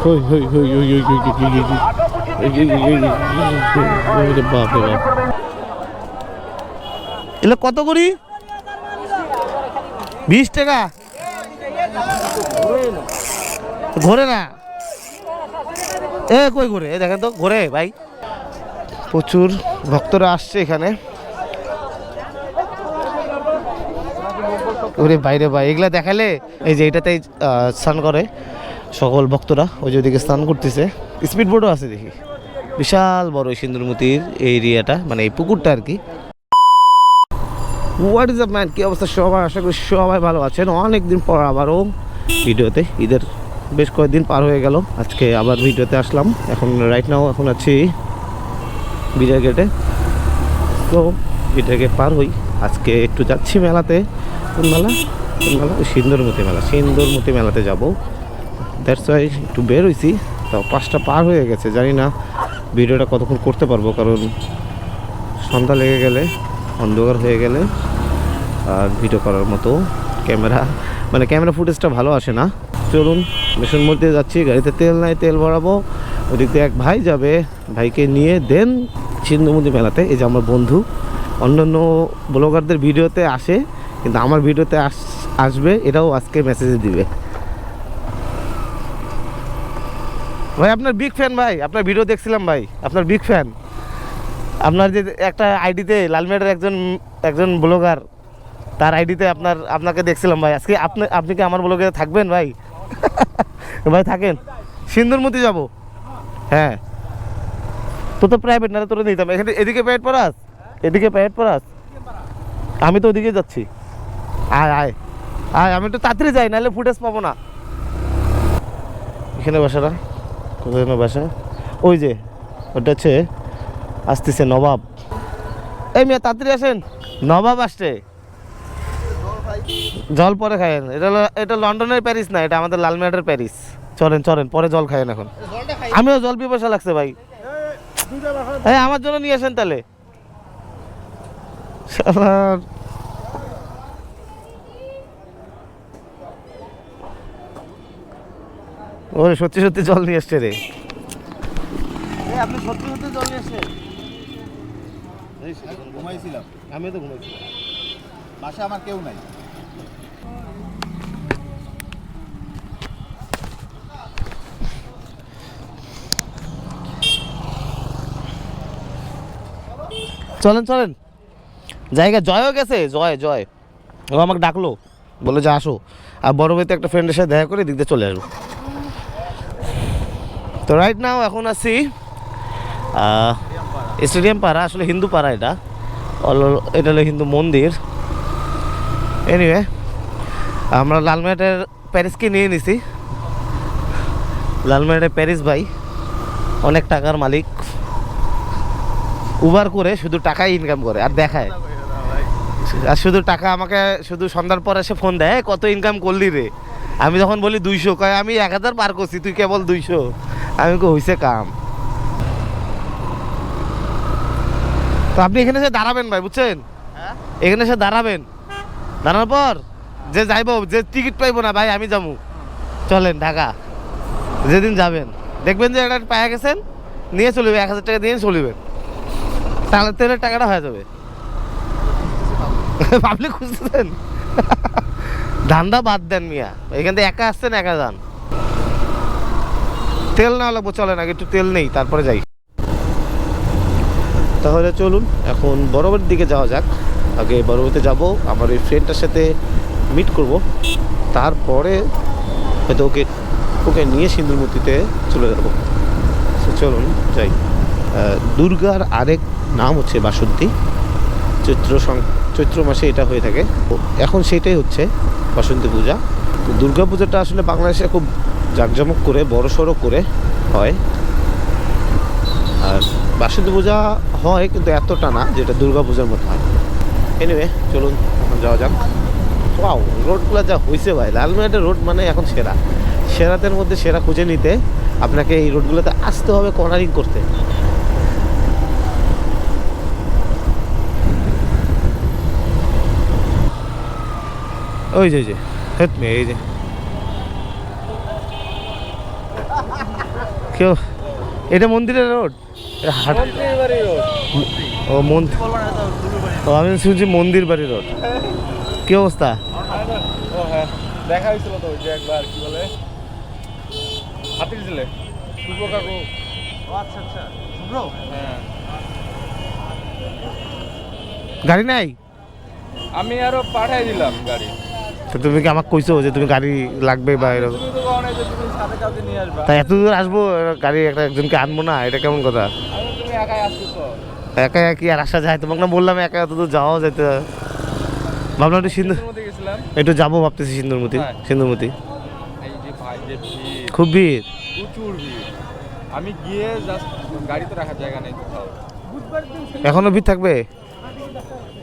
হই হই হই হই হই বাপ রে বাপ, এগুলো কত করি? 20 টাকা। ঘোরে না, এ কই ঘোরে? এ দেখেন তো ঘোরে ভাই। প্রচুর ভক্তরা আসছে এখানে। ওরে বাইরে ভাই, এগুলা দেখালে এই যে এটাতেই স্নান করে সকল ভক্তরা। ওই যে ওদিকে স্নান করতেছে, স্পিড বোটও আছে দেখি। বিশাল বড় এই সিন্দুরমতির এই এরিয়াটা, মানে এই পুকুরটা আর কি। হোয়াট ইজ আপ ম্যান, কি অবস্থা সবাই? আশা করি সবাই ভালো আছেন। অনেকদিন পর আবারও ভিডিওতে, ঈদের বেশ কয়েকদিন পার হয়ে গেল, আজকে আবার ভিডিওতে আসলাম। এখন রাইট নাও এখন আছি বিজয় গেটে। তো বিজয় গেট পার হই, আজকে একটু যাচ্ছি মেলাতে। কোন মেলা? কোন মেলা? সিন্দুরমতি মেলা। সিন্দুরমতি মেলাতে যাব, দ্যাটস ওয়াই একটু বের হয়েছি। তো 5টা পার হয়ে গেছে, জানি না ভিডিওটা কতক্ষণ করতে পারবো, কারণ সন্ধ্যা লেগে গেলে, অন্ধকার হয়ে গেলে আর ভিডিও করার মতো ক্যামেরা ফুটেজটা ভালো আসে না। চলুন মিশন মোড়তে যাচ্ছি, গাড়িতে তেল নাই, তেল ভরাবো। ওদিক দিয়ে এক ভাই যাবে, ভাইকে নিয়ে দেন সিন্ধুমতি মেলাতে। এই যে আমার বন্ধু, অন্যান্য ব্লগারদের ভিডিওতে আসে কিন্তু আমার ভিডিওতে আসবে, এটাও আজকে মেসেজে দিবে। ভাই আপনার বিগ ফ্যান ভাই, আপনার ভিডিও দেখছিলাম ভাই, আপনার বিগ ফ্যান। আপনার যে একটা আইডিতে লালমেটের একজন ব্লগার, তার আইডিতে আপনাকে দেখছিলাম ভাই। আজকে আপনি কি আমার ব্লগে থাকবেন ভাই? ভাই থাকেন, সিন্দুরমতি যাব। হ্যাঁ, তো প্রাইভেট না, তোরা নিতাম এখানে। এদিকে প্রাইভেট পড়াস, এদিকে প্রাইভেট পড়াস, আমি তো ওদিকে যাচ্ছি। আয় আয় আয়, আমি একটু তাড়াতাড়ি যাই, নাহলে ফুটেজ পাবো না। এখানে বাসাটা কোথায়? বাসা ওই যে ওটা হচ্ছে, আসতেছে নবাব। এই মেয়ে তাড়াতাড়ি আসেন, নবাব আসছে। জল পরে খায়েন, এটা লন্ডনের প্যারিস না, এটা আমাদের লালমেটের প্যারিস। চলেন পরে জল খায়েন। এখন আমিও জল পিপাসা লাগছে ভাই। হ্যাঁ আমার জন্য নিয়ে আসেন তাহলে। ওরে সত্যি জল নিয়ে আসছে রে। আপনি সত্যি জল নিয়ে আসছেন? ঘুমাইছিলাম, আমিও তো ঘুমাইছিলাম, বাসা আমার কেউ নাই। চলেন জায়গা। জয়ও গেছে, জয় ও আমাকে ডাকলো, বলে যে আসো। আর বড় ভাইতে একটা ফ্রেন্ডের সাথে দেখা করে দিক দিয়ে চলে আসবো। তো রাইট নাও এখন আছি স্টেডিয়াম পাড়া, আসলে হিন্দু পাড়া এটা হলো হিন্দু মন্দির। এনিওয়ে আমরা লালমেটের প্যারিসকে নিয়ে নিছি। লালমেটের প্যারিস ভাই অনেক টাকার মালিক, উবার করে শুধু টাকাই ইনকাম করে আর দেখায়। আর শুধু টাকা আমাকে শুধু সন্ধ্যার পর এসে ফোন দেয়, কত ইনকাম করলি রে? আমি যখন বলি 200, কয় আমি 1000 পার করছি, তুই কেবল 200। আমি কো হইছে কাম। তো আপনি এখানে এসে দাঁড়াবেন ভাই, বুঝছেন? এখানে এসে দাঁড়াবেন, দাঁড়ানোর পর যে যাইবো, যে টিকিট পাইবো না ভাই আমি যাবো। চলেন ঢাকা, যেদিন যাবেন দেখবেন যে এটা পায়ে গেছেন, নিয়ে চলিবে, 1000 টাকা দিয়ে চলিবেন, তাহলে তেলের টাকাটা হয়ে যাবে। আপনি খুঁজতেছেন? ধান্দা বাদ দেন মিয়া, এখান থেকে একা আসছেন, একা যান। তেল না লাগবো, চলেন আগে একটু তেল নেই তারপরে যাই। তাহলে চলুন এখন বড়বাড়ির দিকে যাওয়া যাক। আগে বড়বাড়িতে যাব, আমার ওই ফ্রেন্ডটার সাথে মিট করব, তারপরে হয়তো ওকে নিয়ে সিন্দুরমতিতে চলে যাব। চলুন যাই। দুর্গার আরেক নাম হচ্ছে বাসন্তী। চৈত্র মাসে এটা হয়ে থাকে, এখন সেটাই হচ্ছে বাসন্তী পূজা। তো দুর্গা পূজাটা আসলে বাংলাদেশে খুব জাঁকজমক করে, বড়সড় করে হয়। আর বাসন্তী পূজা হয় কিন্তু এতটা না যেটা দুর্গা পূজার মতো হয়। এনিওয়ে চলুন এখন যাওয়া যাক। ওয়াও, রোডগুলো যা হয়েছে ভাই, লালমেটের রোড মানে এখন সেরাতের মধ্যে সেরা খুঁজে নিতে আপনাকে এই রোডগুলোতে আসতে হবে, কর্নারিং করতে। ওই যে এই যে কেউ এটা মন্দিরের রোড, এটা হাট। ও মন্দির, ও আমি শুনছি মন্দির বাড়ি রোড। কি অবস্থা? ও হ্যাঁ, দেখা হয়েছিল তো ওই যে একবার, কি বলে, হাতির ছেলে শুভ কাকু। আচ্ছা আচ্ছা শুভ্র, হ্যাঁ, গাড়ি নাই? আমি আরো পাঠাই দিলাম গাড়ি। তো তুমি কি আমাকে কইছো যে তুমি গাড়ি লাগবে বা এরকম? তুমি তো কখনো যে তুমি সাথে কাউকে নিয়ে আসবা, তাই এত দূর আসবো, গাড়ি একজনকে আনবো না, এটা কেমন কথা? আমি তুমি একাই আসতেছো। একা কি আর আসা যায়? তোমাকে না বললাম একা এত দূর যাওয়াও যেতে, ভাবলাম একটু সিন্ধু মধ্যে গেছিলাম, একটু যাবো ভাবতেছি সিন্ধুরমতি। হ্যাঁ। সিন্ধুরমতি এই যে ভাই যে ভিড়, খুব ভিড়। প্রচুর ভিড়। আমি গিয়ে জাস্ট গাড়িতে রাখার জায়গা নেই কোথাও। এখনো ভিড় থাকবে?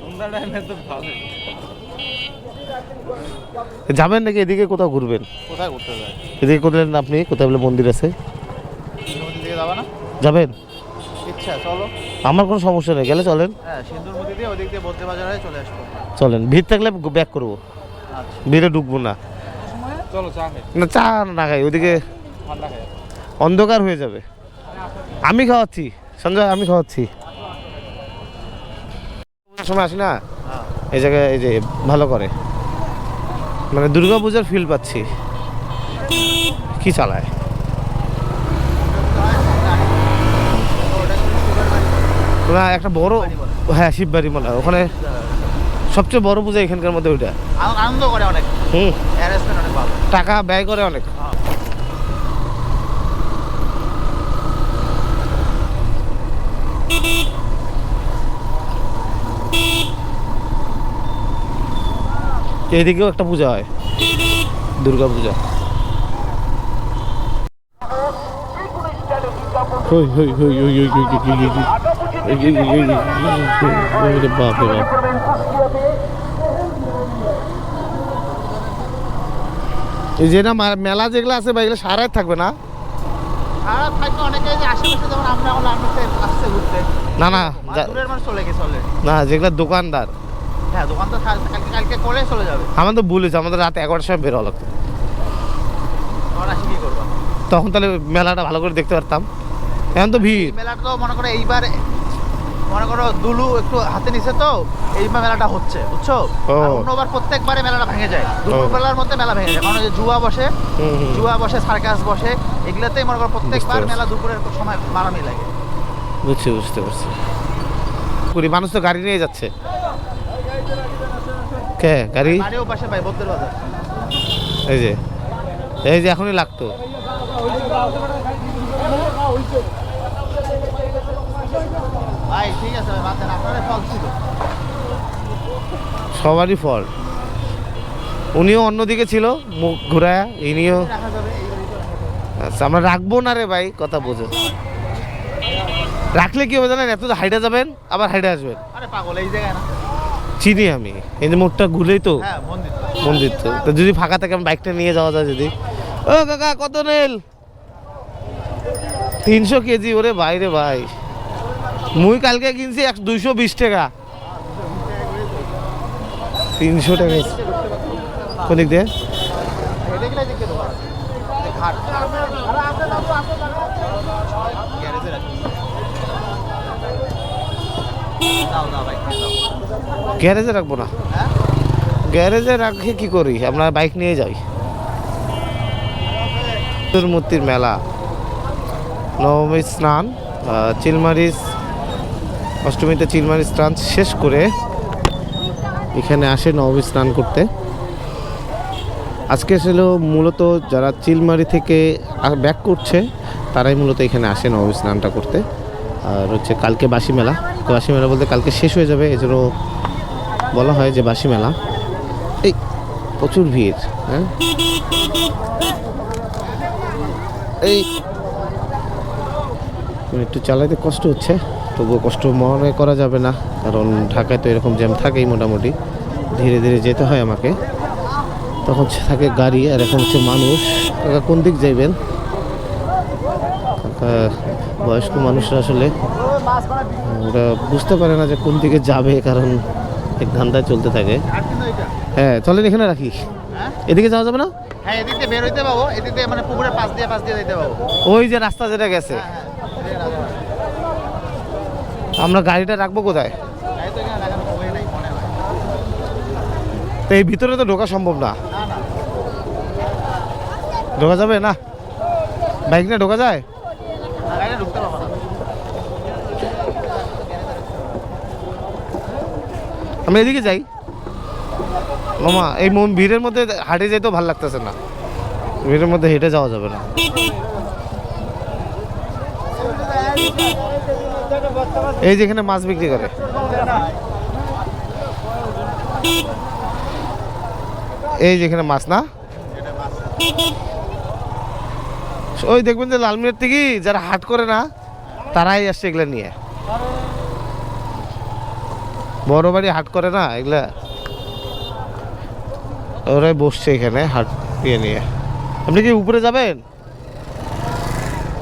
তোমরা টাইমে তো ভালো। যাবেন নাকি এদিকে কোথাও ঘুরবেন? কোথায় ঘুরতে যায়? এদিকে কোথায় আপনি কোথায় বলে মন্দির আছে, সিন্ধুমতি দিকে যাবা না? যাবেন? ইচ্ছা চলো। আমার কোনো সমস্যা নেই, গেলে চলেন। হ্যাঁ সিন্ধুমতি দিয়ে ওদিক দিয়ে বদ্রে বাজার হয়ে চলে আসবো। চলেন, ভিড় থাকলে ব্যাক করবো, আচ্ছা ভিড়ে ঢুকবো না। চলো চা খাই, না চা না খাই, ওদিকে ঠান্ডা খাই। অন্ধকার হয়ে যাবে। আমি খাওয়াচ্ছি সঞ্জয়, আমি খাওয়াচ্ছি। সময় আসি না হ্যাঁ। এই জায়গায়, এই যে ভালো করে মানে দুর্গা পূজার ফিল পাচ্ছি। কি চালায়? না একটা বড়, হ্যাঁ শিববাড়ি মনে হয় ওখানে সবচেয়ে বড় পূজা এখানকার মধ্যে ওইটা। আনন্দ করে অনেক, হুম, অ্যারেঞ্জমেন্ট অনেক ভালো। টাকা ব্যয় করে অনেক। এইদিকেও একটা পূজা হয়, দুর্গা পূজা। হই হই হই হই হই হই হই হই হই হই, বাপ রে বাপ। এই যে না মেলা যেগুলো আছে বা এগুলো সারা রাত থাকবে না? আর থাকবে অনেকে, যে আশেপাশে যেমন আমরা এখন আসছে ঘুরতে, না না দূরের মানুষ চলে গেছে অলরেডি। না, যেগুলো দোকানদার, হ্যাঁ দোকান তো কালকে কালকে করে চলে যাবে। আমার তো ভুলেছে, আমাদের রাত 11টার সময় বের হওয়া লাগতো। তখন আসি কি করবো? তখন তাহলে মেলাটা ভালো করে দেখতে পারতাম। এখন তো ভিড়। মেলাটা তো মনে করো এইবার, মনে করো দুলু একটু হাতে নিছে তো এইবার মেলাটা হচ্ছে, বুঝছো? ও। আর অন্যবার প্রত্যেকবারে মেলাটা ভেঙে যায়, দুপুর বেলার মধ্যে মেলা ভেঙে যায়, কারণ ওই যে জুয়া বসে, হুম, হুম। জুয়া বসে, সার্কাস বসে, এগুলাতেই মনে করো প্রত্যেকবার বুঝতে মেলা দুপুরের সময় মারামি লাগে। বুঝতে পারছি। করি মানুষ তো গাড়ি নিয়ে যাচ্ছে। কে গাড়ি? বাড়িও পাশে ভাই বদ্রের বাজার। এই যে এখনই লাগতো। ভাই ঠিক আছে ভাই, বাদ দেন, আপনারা ফল ছিল। সবারই ফল। উনিও অন্যদিকে ছিল, মুখ ঘুরায়, ইনিও। রাখা যাবে এই বাড়িতে রাখা যাবে। আচ্ছা আমরা রাখবো না রে ভাই, কথা বোঝো। রাখলে কি হবে জানেন, এত হাইটা যাবেন আবার হাইটা আসবেন। আরে পাগল, এই জায়গায় না। চিনি আমি, এই যে মুখটা ঘুরেই তো হ্যাঁ মন্দির তো। মন্দির তো। তো যদি ফাঁকা থাকে আমি বাইকটা নিয়ে যাওয়া যায় যদি। ও কাকা কত নেল? 300 কেজি? ওরে ভাই রে ভাই, মুই কালকে কিনছি 220 টাকা। 300 টাকা কোন দিক দিয়ে? দেখলে দেখতে দেবো ঘাট গ্যারেজে রাখি। দাও দাও ভাই দাও। গ্যারেজে রাখবো না, হ্যাঁ গ্যারেজে রাখে কি করি, আমরা বাইক নিয়ে যাই। মূর্তির মেলা, নবমী স্নান, চিলমারি অষ্টমীতে চিলমারি স্নান শেষ করে এখানে আসে নবমী স্নান করতে। আজকে ছিল মূলত যারা চিলমারি থেকে ব্যাক করছে তারাই মূলত এখানে আসে নবমী স্নানটা করতে। আর হচ্ছে কালকে বাসি মেলা, তো বাসি মেলা বলতে কালকে শেষ হয়ে যাবে, এজন্য বলা হয় যে বাসি মেলা। এই প্রচুর ভিড়, হ্যাঁ এই একটু চালাইতে কষ্ট হচ্ছে, তবুও কষ্ট মনে করা যাবে না, কারণ ঢাকায় তো এরকম জ্যাম থাকেই মোটামুটি। ধীরে ধীরে যেতে হয় আমাকে, তখন থাকে গাড়ি আর এখন হচ্ছে মানুষ। কাকা কোন দিক যাইবেন? কাকা বয়স্ক মানুষরা আসলে ওরা বুঝতে পারে না যে কোন দিকে যাবে, কারণ এক ধান্দায় চলতে থাকে। ঘাট কিন্তু এটা। হ্যাঁ চলেন এখানে রাখি, হ্যাঁ এদিকে যাওয়া যাবে না? হ্যাঁ এদিক দিয়ে বের হইতে পাবো, এদিক দিয়ে মানে পুকুরের পাশ দিয়ে যেতে পাবো। ওই যে রাস্তা যেটা গেছে, আমরা গাড়িটা রাখবো কোথায়? গাড়ি তো এখানে লাগানো হয়ে নাই মনে হয়। তো এই ভিতরে তো ঢোকা সম্ভব না। না না ঢোকা যাবে না? বাইক না ঢোকা যায়? গাড়িটা ঢুকতে পারবো না। আমি এদিকে যাই মামা। এই ভিড়ের মধ্যে হাঁটে যেতেও ভালো লাগতেছে না, ভিড়ের মধ্যে হেঁটে যাওয়া যাবে না। এই যেখানে মাছ বিক্রি করে, এই যেখানে মাছ না, ওই দেখবেন যে লালমিয়ার থেকে যারা হাট করে না তারাই আসছে এগুলা নিয়ে। বড় বাড়ি হাট করে না এগুলা, ওরাই বসছে এখানে হাট ইয়ে নিয়ে। আপনি কি উপরে যাবেন?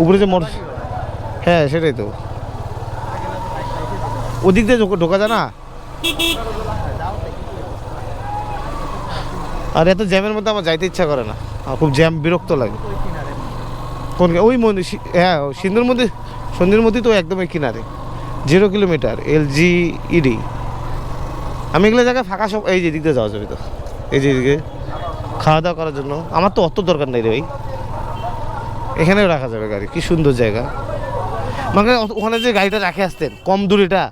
উপরে যে মোটর, হ্যাঁ সেটাই তো, ওদিক দিয়ে ঢোকা যায় না। আর এত জ্যামের মধ্যে আমার যাইতে ইচ্ছা করে না, আমার খুব জ্যাম, বিরক্ত লাগে। কোন ওই মন্দির? হ্যাঁ সিন্ধুর মন্দির, সন্ধির মন্দির তো একদমই কিনারে, 0 কিলোমিটার LGED। আমি এগুলো জায়গায় ফাঁকা সব, এই যে দিক দিয়ে যাওয়া যাবে তো, এই যে এদিকে খাওয়া দাওয়া করার জন্য। আমার তো অত দরকার নেই রে ভাই, এখানেও রাখা যাবে গাড়ি, কি সুন্দর জায়গা। মানে ওখানে যে গাড়িটা রাখে আসতেন কম দূর, এটা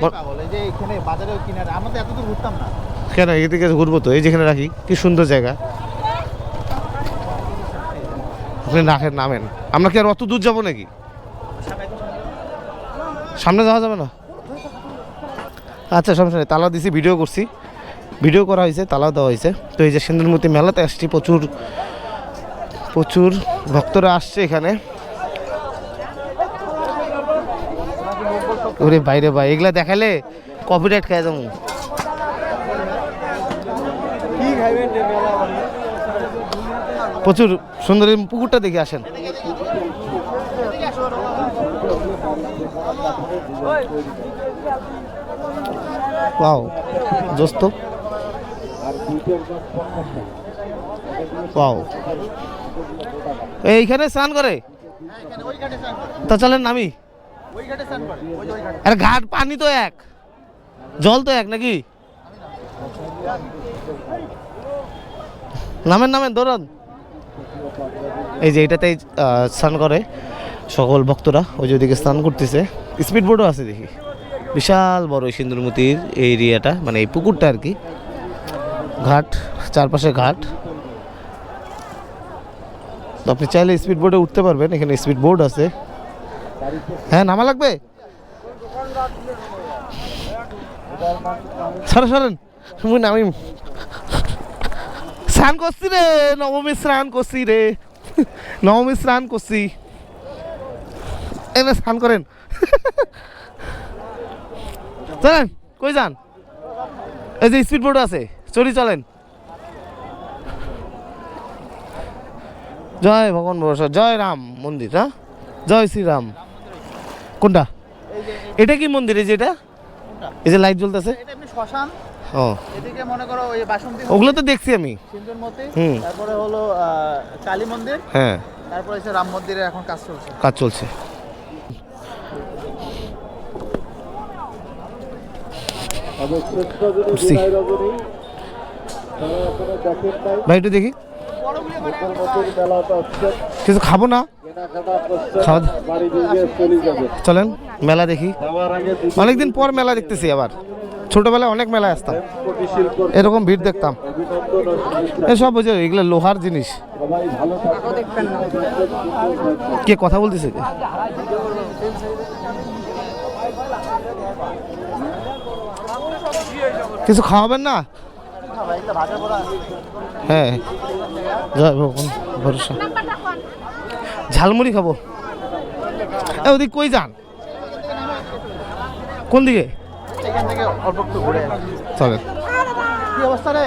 পাগল, এই যে এখানে বাজারেও কিনারে, আমরা তো এতদূর ঘুরতাম না। কেন এদিকে ঘুরবো তো, এই যেখানে রাখি, কি সুন্দর জায়গা। আপনি রাখেন, নামেন। আমরা কি আর অত দূর যাবো নাকি? সামনে যাওয়া যাবে না? আচ্ছা সমস্যা নেই, তালা দিছি, ভিডিও করছি, ভিডিও করা হয়েছে, তালাও দেওয়া হয়েছে। তো এই যে সিন্ধুরমতি মেলাতে আসছি, প্রচুর প্রচুর ভক্তরা আসছে এখানে। ওরে বাইরে ভাই, এগুলা দেখালে কপিরাইট খাই যাবো। প্রচুর সুন্দর এই পুকুরটা দেখে আসেন। ওয়াও দোস্ত, ওয়াও। এইখানে স্নান করে? তা চলেন নামি। আরে ঘাট, পানি তো এক, জল তো এক নাকি? নামেন নামেন, দৌড়ান। এই যে এটাতেই স্নান করে সকল ভক্তরা, ওই যে ওইদিকে স্নান করতেছে। স্পিড বোটও আছে দেখি, বিশাল বড় এই সিন্ধুরমতির এই এরিয়াটা, মানে এই পুকুরটা আর কি। ঘাট, চারপাশে ঘাট। তো আপনি চাইলে স্পিড বোটে উঠতে পারবেন, এখানে স্পিড বোট আছে। হ্যাঁ নামা লাগবে, সরেন সরেন, তুমি নামি। স্নান করছি রে, নবমী স্নান করছি রে, নবমী স্নান করছি। এনে স্নান করেন। চলেন, কই যান? এই যে স্পিড বোট আছে, চলি চলেন। জয় ভগবান ভরসা, জয় রাম মন্দির, হ্যাঁ জয় শ্রীরাম। কোনটা? এটা কি মন্দির? এই যে এটা, এই যে লাইট জ্বলতেছে, এটা এমনি শ্মশান। ও এদিকে মনে করো ওই বাসন্তী, ওগুলো তো দেখছি আমি, সিন্ধুরমতি। হুম। তারপরে হলো কালী মন্দির, হ্যাঁ তারপরে হচ্ছে রাম মন্দিরের এখন কাজ চলছে। কাজ চলছে। উঠছি। ভাই একটু দেখি, কিছু খাবো না, খাওয়া চলেন মেলা দেখি। অনেকদিন পর মেলা দেখতেছি আবার, ছোটবেলায় অনেক মেলায় আসতাম, এরকম ভিড় দেখতাম। এসব ওই যে এগুলো লোহার জিনিস। কে কথা বলতেছে? কিছু খাওয়াবেন না? হ্যাঁ জয় ভগবান ভরসা। ঝালমুড়ি খাবো। ওদিক কই যান? কোন দিকে? এখান থেকে অল্প একটু ঘুরে চলেন। কি অবস্থা রে?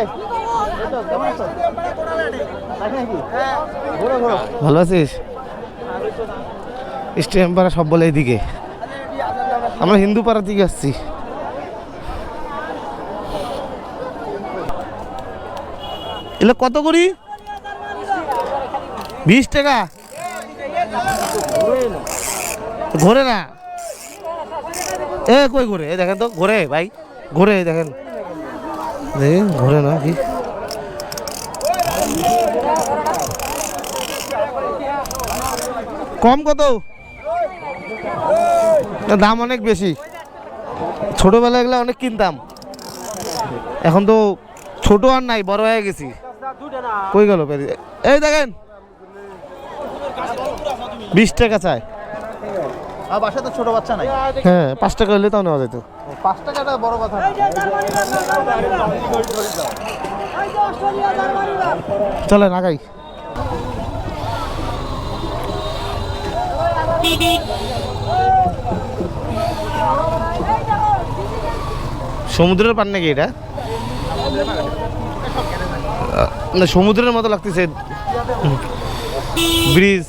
এই তো কেমন আছো? নাকি নাকি? ঘুরো ঘুরো। ভালো আছিস? স্টেডিয়াম পাড়া সব বলে এইদিকে, আমরা হিন্দু পাড়ার দিকে আসছি। এগুলো কত করি? 20 টাকা ঘোরে না এ কই ঘোরে এই দেখেন তো ঘোরে ভাই ঘোরে দেখেন দেখেন ঘোরে না কি কম কত না দাম অনেক বেশি ছোটবেলায় এগুলো অনেক কিনতাম এখন তো ছোট আর নাই বড় হয়ে গেছি কই গেল এই দেখেন 20 টাকা চাই আর বাসায় তো ছোট বাচ্চা নাই। হ্যাঁ 5 টাকা হলে তাও নেওয়া যেত 5 টাকাটা বড় কথা না। চলে নাগাই সমুদ্রের পার নাকি এটা না সমুদ্রের মতো লাগতেছে ব্রিজ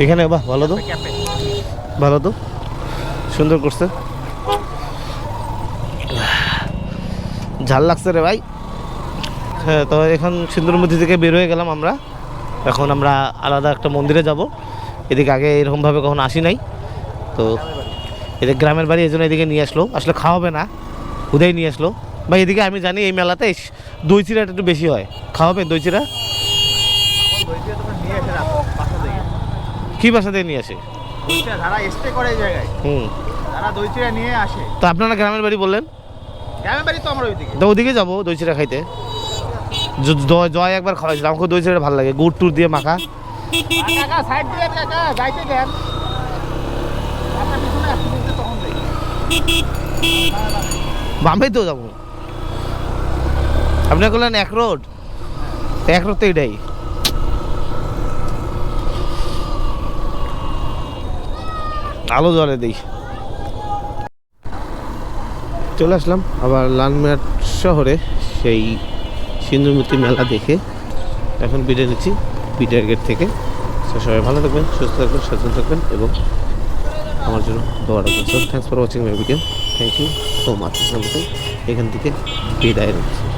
এখানে বাহ ভালো তো ভালো তো সুন্দর করছে ঝাল লাগছে রে ভাই হ্যাঁ তো এখন সুন্দরমতি থেকে বের হয়ে গেলাম আমরা এখন আমরা আলাদা একটা মন্দিরে যাব এদিকে আগে এরকমভাবে কখনো আসি নাই তো এদিকে গ্রামের বাড়ি এই জন্য এদিকে নিয়ে আসলো আসলে খাওয়াবে না উদয় নিয়ে আসলো ভাই এদিকে আমি জানি এই মেলাতে দই চিড়াটা একটু বেশি হয় খাওয়াবে দই চিড়া কি বাসা থেকে নিয়ে আসে যারা স্টে করে এই জায়গায় তারা দই চিড়া নিয়ে আসে। তো আপনারা গ্রামের বাড়ি বললেন গ্রামের বাড়ি তো আমরা ওইদিকে তো ওদিকে যাবো দই চিড়া খাইতে জয় একবার খাওয়াইছিল আমাকে দই চিড়া ভালো লাগে গুড় টুর দিয়ে মাখা কাকা সাইড দিয়ে কাকা যাইতে দেন আপনার পিছনে আসতে তখন যাই বাম্বে তো যাবো আপনি বললেন এক রোড তো এটাই আলো জ্বলে দিই চলে আসলাম আবার লালমিয়ার শহরে সেই সিন্ধুমতি মেলা দেখে এখন বিদায় নিচ্ছি বিদায়ের গেট থেকে সবাই ভালো থাকবেন সুস্থ থাকবেন সচেতন থাকবেন এবং আমার জন্য দোয়া রাখবেন so thanks for watching my video thank you so much এখান থেকে বিদায় নিচ্ছি।